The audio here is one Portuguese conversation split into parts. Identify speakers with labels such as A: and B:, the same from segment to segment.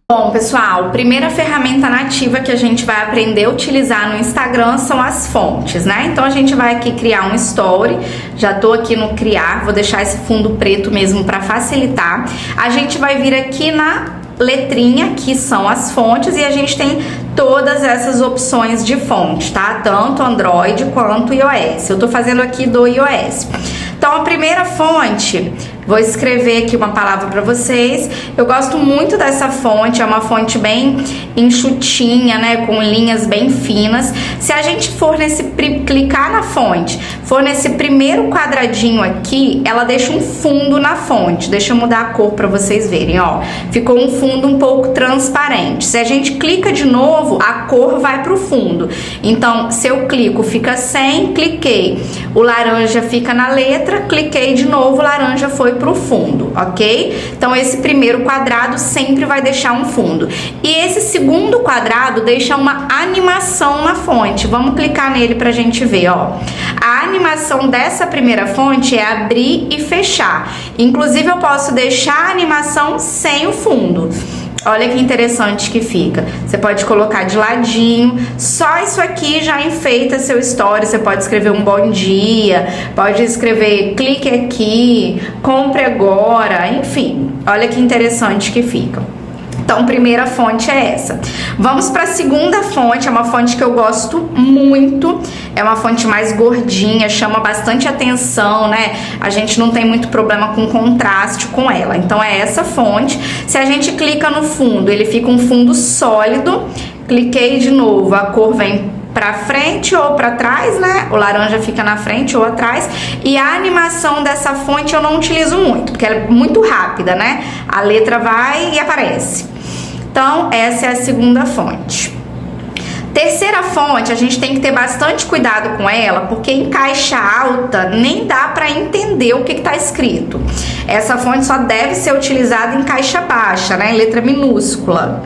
A: Bom, pessoal, primeira ferramenta nativa que a gente vai aprender a utilizar no Instagram são as fontes, né? Então a gente vai aqui criar um story, já tô aqui no criar, vou deixar esse fundo preto mesmo para facilitar. A gente vai vir aqui na letrinha, que são as fontes, e a gente tem todas essas opções de fonte, tá? Tanto Android quanto iOS. Eu tô fazendo aqui do iOS. Então a primeira fonte, vou escrever aqui uma palavra para vocês. Eu gosto muito dessa fonte, é uma fonte bem enxutinha, né, com linhas bem finas. Se a gente for clicar na fonte, for nesse primeiro quadradinho aqui, ela deixa um fundo na fonte. Deixa eu mudar a cor para vocês verem, ó. Ficou um fundo um pouco transparente. Se a gente clica de novo, a cor vai pro fundo. Então, se eu clico, fica sem, cliquei, o laranja fica na letra, cliquei de novo, o laranja foi pro fundo, ok? Então esse primeiro quadrado sempre vai deixar um fundo. E esse segundo quadrado deixa uma animação na fonte. Vamos clicar nele pra gente ver, ó. A animação dessa primeira fonte é abrir e fechar. Inclusive eu posso deixar a animação sem o fundo. Olha que interessante que fica. Você pode colocar de ladinho. Só isso aqui já enfeita seu story. Você pode escrever um bom dia, pode escrever clique aqui, compre agora, enfim. Olha que interessante que fica. Então, primeira fonte é essa. Vamos para a segunda fonte, é uma fonte que eu gosto muito, é uma fonte mais gordinha, chama bastante atenção, né? A gente não tem muito problema com contraste com ela. Então, é essa fonte. Se a gente clica no fundo, ele fica um fundo sólido. Cliquei de novo, a cor vem para frente ou para trás, né? O laranja fica na frente ou atrás. E a animação dessa fonte eu não utilizo muito, porque ela é muito rápida, né? A letra vai e aparece. Então, essa é a segunda fonte. Terceira fonte, a gente tem que ter bastante cuidado com ela, porque em caixa alta nem dá para entender o que está escrito. Essa fonte só deve ser utilizada em caixa baixa, né? Em letra minúscula.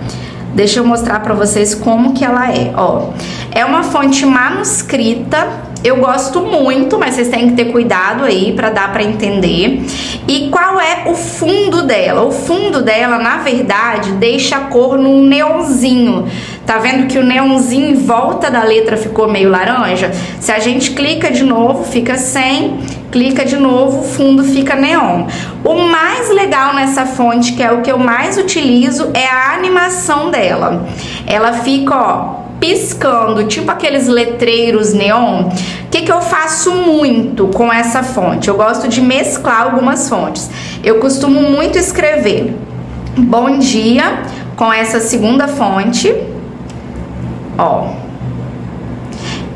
A: Deixa eu mostrar para vocês como que ela é, ó. É uma fonte manuscrita. Eu gosto muito, mas vocês têm que ter cuidado aí para dar para entender. E qual é o fundo dela? O fundo dela, na verdade, deixa a cor num neonzinho. Tá vendo que o neonzinho em volta da letra ficou meio laranja? Se a gente clica de novo, fica sem, clica de novo, o fundo fica neon. O mais legal nessa fonte, que é o que eu mais utilizo, é a animação dela. Ela fica, ó, piscando, tipo aqueles letreiros neon. O que eu faço muito com essa fonte? Eu gosto de mesclar algumas fontes. Eu costumo muito escrever bom dia com essa segunda fonte, ó.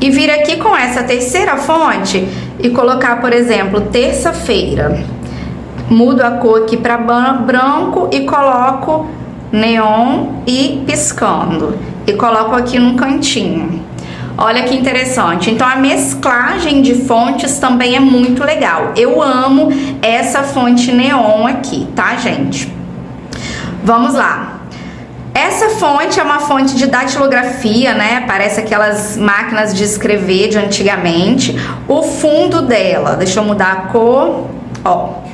A: E vir aqui com essa terceira fonte e colocar, por exemplo, terça-feira. Mudo a cor aqui para branco e coloco neon e piscando. E coloco aqui num cantinho. Olha que interessante. Então, a mesclagem de fontes também é muito legal. Eu amo essa fonte neon aqui, tá, gente? Vamos lá. Essa fonte é uma fonte de datilografia, né? Parece aquelas máquinas de escrever de antigamente. O fundo dela, deixa eu mudar a cor, ó.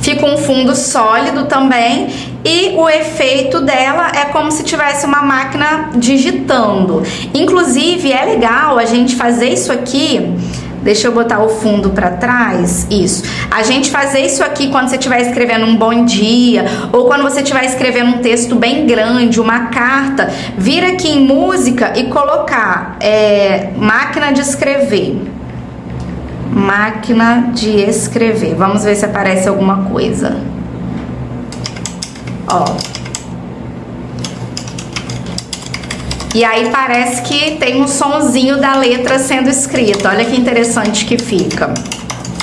A: Fica um fundo sólido também e o efeito dela é como se tivesse uma máquina digitando. Inclusive, é legal a gente fazer isso aqui. Deixa eu botar o fundo para trás, isso. A gente fazer isso aqui quando você estiver escrevendo um bom dia ou quando você estiver escrevendo um texto bem grande, uma carta, vir aqui em música e colocar máquina de escrever. Máquina de escrever. Vamos ver se aparece alguma coisa. Ó. E aí parece que tem um sonzinho da letra sendo escrita. Olha que interessante que fica.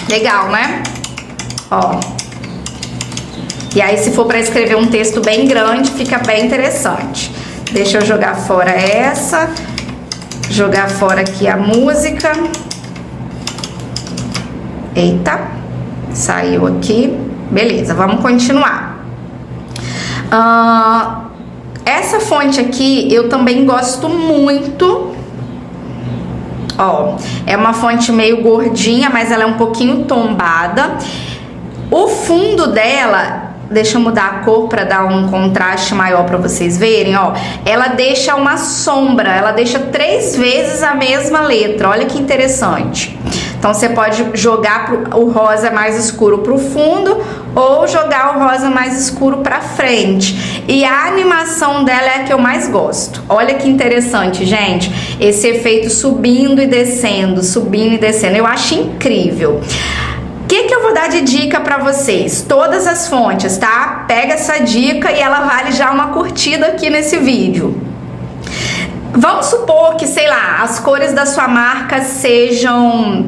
A: Legal, né? Ó. E aí se for para escrever um texto bem grande, fica bem interessante. Deixa eu jogar fora essa. Jogar fora aqui a música. Eita, saiu aqui. Beleza, vamos continuar. Essa fonte aqui eu também gosto muito. Ó, é uma fonte meio gordinha, mas ela é um pouquinho tombada. O fundo dela deixa eu mudar a cor para dar um contraste maior para vocês verem, ó. Ela deixa uma sombra, ela deixa 3 vezes a mesma letra. Olha que interessante. Então você pode jogar o rosa mais escuro para o fundo ou jogar o rosa mais escuro para frente. E a animação dela é a que eu mais gosto. Olha que interessante, gente. Esse efeito subindo e descendo, subindo e descendo. Eu acho incrível. O que eu vou dar de dica para vocês? Todas as fontes, tá? Pega essa dica e ela vale já uma curtida aqui nesse vídeo. Vamos supor que, sei lá, as cores da sua marca sejam...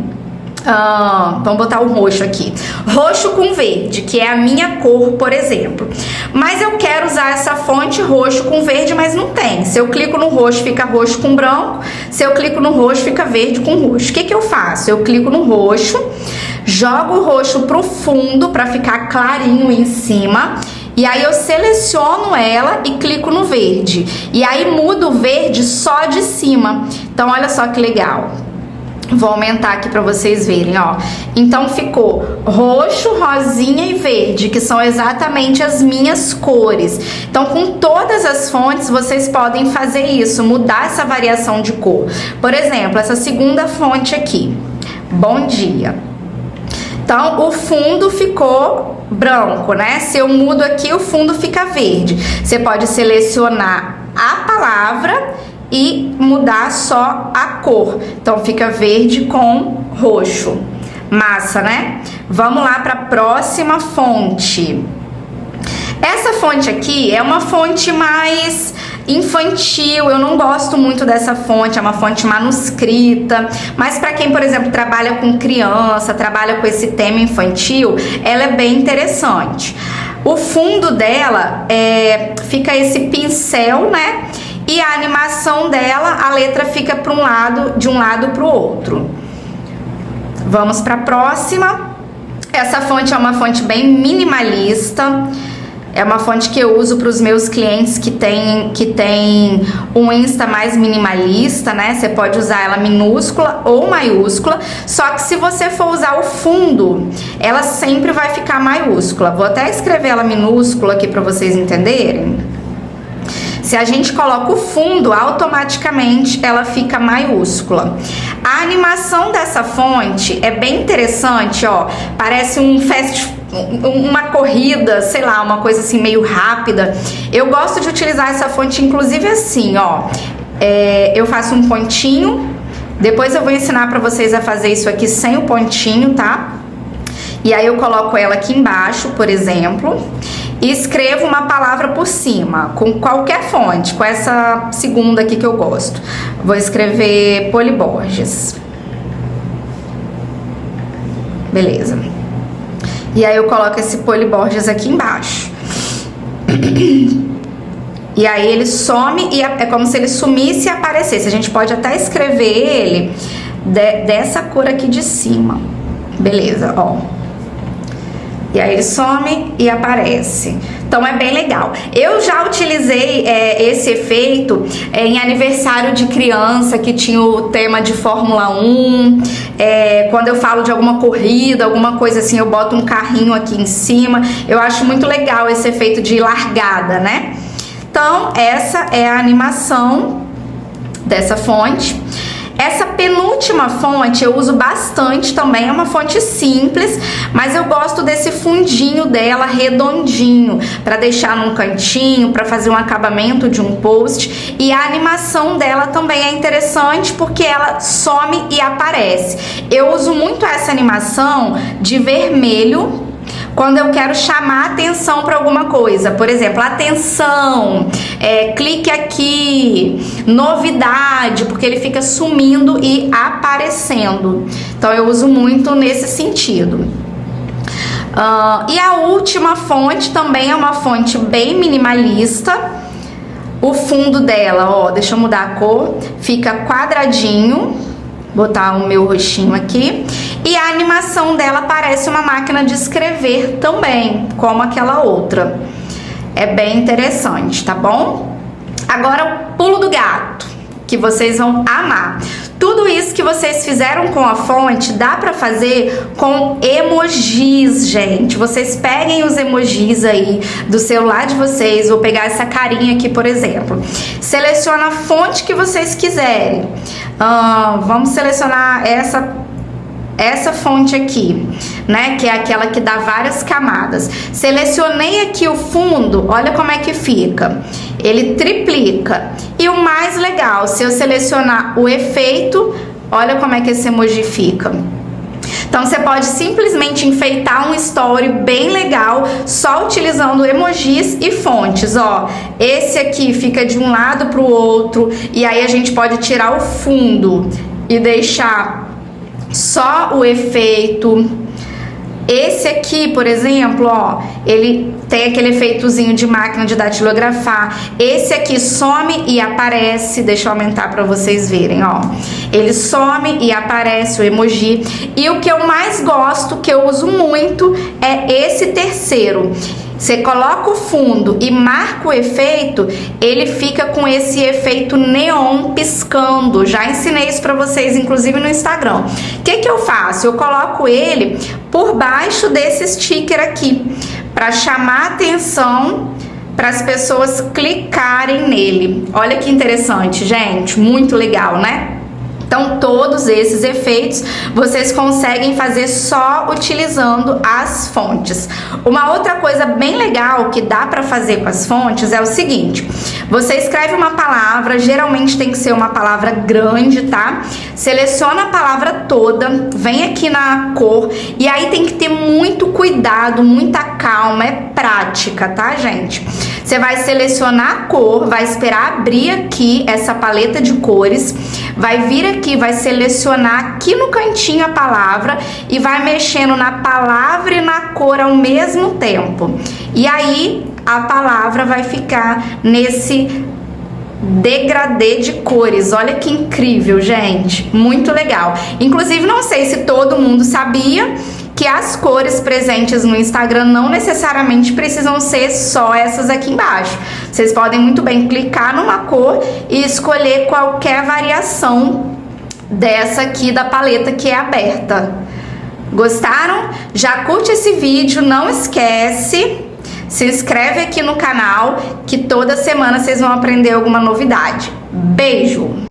A: vamos botar o roxo aqui. Roxo com verde, que é a minha cor, por exemplo. Mas eu quero usar essa fonte roxo com verde, mas não tem. Se eu clico no roxo, fica roxo com branco. Se eu clico no roxo, fica verde com roxo. O que eu faço? Eu clico no roxo, jogo o roxo pro fundo para ficar clarinho em cima. E aí eu seleciono ela e clico no verde. E aí muda o verde só de cima. Então olha só que legal. Vou aumentar aqui para vocês verem, ó. Então ficou roxo, rosinha e verde, que são exatamente as minhas cores. Então com todas as fontes vocês podem fazer isso, mudar essa variação de cor. Por exemplo, essa segunda fonte aqui, bom dia. Então o fundo ficou branco, né? Se eu mudo aqui, o fundo fica verde. Você pode selecionar a palavra e mudar só a cor. Então fica verde com roxo. Massa, né? Vamos lá para a próxima fonte. Essa fonte aqui é uma fonte mais infantil. Eu não gosto muito dessa fonte, é uma fonte manuscrita. Mas para quem, por exemplo, trabalha com criança, trabalha com esse tema infantil, ela é bem interessante. O fundo dela fica esse pincel, né? E a animação dela, a letra fica para um lado, de um lado para o outro. Vamos para a próxima. Essa fonte é uma fonte bem minimalista. É uma fonte que eu uso para os meus clientes que tem um Insta mais minimalista, né? Você pode usar ela minúscula ou maiúscula. Só que se você for usar o fundo, ela sempre vai ficar maiúscula. Vou até escrever ela minúscula aqui para vocês entenderem. Se a gente coloca o fundo, automaticamente ela fica maiúscula. A animação dessa fonte é bem interessante, ó. Parece uma corrida, sei lá, uma coisa assim meio rápida. Eu gosto de utilizar essa fonte, inclusive assim, ó. Eu faço um pontinho. Depois eu vou ensinar pra vocês a fazer isso aqui sem o pontinho, tá? E aí eu coloco ela aqui embaixo, por exemplo, e escrevo uma palavra por cima, com qualquer fonte, com essa segunda aqui que eu gosto. Vou escrever Poli Borges. Beleza. E aí eu coloco esse Poli Borges aqui embaixo. E aí ele some e é como se ele sumisse e aparecesse. A gente pode até escrever ele dessa cor aqui de cima. Beleza, ó. E aí ele some e aparece. Então é bem legal. Eu já utilizei esse efeito em aniversário de criança que tinha o tema de Fórmula 1. Quando eu falo de alguma corrida, alguma coisa assim, eu boto um carrinho aqui em cima. Eu acho muito legal esse efeito de largada, né? Então essa é a animação dessa fonte. Essa penúltima fonte eu uso bastante também, é uma fonte simples, mas eu gosto desse fundinho dela redondinho, para deixar num cantinho, para fazer um acabamento de um post. E a animação dela também é interessante porque ela some e aparece. Eu uso muito essa animação de vermelho quando eu quero chamar atenção para alguma coisa. Por exemplo, atenção, clique aqui, novidade, porque ele fica sumindo e aparecendo. Então eu uso muito nesse sentido. E a última fonte também é uma fonte bem minimalista. O fundo dela, ó, deixa eu mudar a cor, fica quadradinho. Botar o meu rostinho aqui. E a animação dela parece uma máquina de escrever também, como aquela outra. É bem interessante, tá bom? Agora o pulo do gato, que vocês vão amar. Tudo isso que vocês fizeram com a fonte dá pra fazer com emojis, gente. Vocês peguem os emojis aí do celular de vocês. Vou pegar essa carinha aqui, por exemplo. Seleciona a fonte que vocês quiserem. Vamos selecionar essa fonte aqui, né, que é aquela que dá várias camadas. Selecionei aqui o fundo, olha como é que fica. Ele triplica. E o mais legal, se eu selecionar o efeito, olha como é que esse emoji fica. Então você pode simplesmente enfeitar um story bem legal só utilizando emojis e fontes, ó. Esse aqui fica de um lado para o outro e aí a gente pode tirar o fundo e deixar só o efeito. Esse aqui, por exemplo, ó, ele tem aquele efeitozinho de máquina de datilografar. Esse aqui some e aparece. Deixa eu aumentar para vocês verem, ó. Ele some e aparece o emoji. E o que eu mais gosto, que eu uso muito, é esse terceiro. Você coloca o fundo e marca o efeito, ele fica com esse efeito neon piscando. Já ensinei isso pra vocês, inclusive no Instagram. O que eu faço? Eu coloco ele por baixo desse sticker aqui, para chamar a atenção, para as pessoas clicarem nele. Olha que interessante, gente, muito legal, né? Então, todos esses efeitos vocês conseguem fazer só utilizando as fontes. Uma outra coisa bem legal que dá para fazer com as fontes é o seguinte: você escreve uma palavra, geralmente tem que ser uma palavra grande, tá? Seleciona a palavra toda, vem aqui na cor e aí tem que ter muito cuidado, muita calma, é prática, tá, gente? Você vai selecionar a cor, vai esperar abrir aqui essa paleta de cores, vai vir aqui, vai selecionar aqui no cantinho a palavra e vai mexendo na palavra e na cor ao mesmo tempo. E aí a palavra vai ficar nesse degradê de cores. Olha que incrível, gente, muito legal. Inclusive, não sei se todo mundo sabia que as cores presentes no Instagram não necessariamente precisam ser só essas aqui embaixo. Vocês podem muito bem clicar numa cor e escolher qualquer variação dessa aqui da paleta que é aberta. Gostaram? Já curte esse vídeo, não esquece, se inscreve aqui no canal que toda semana vocês vão aprender alguma novidade. Beijo!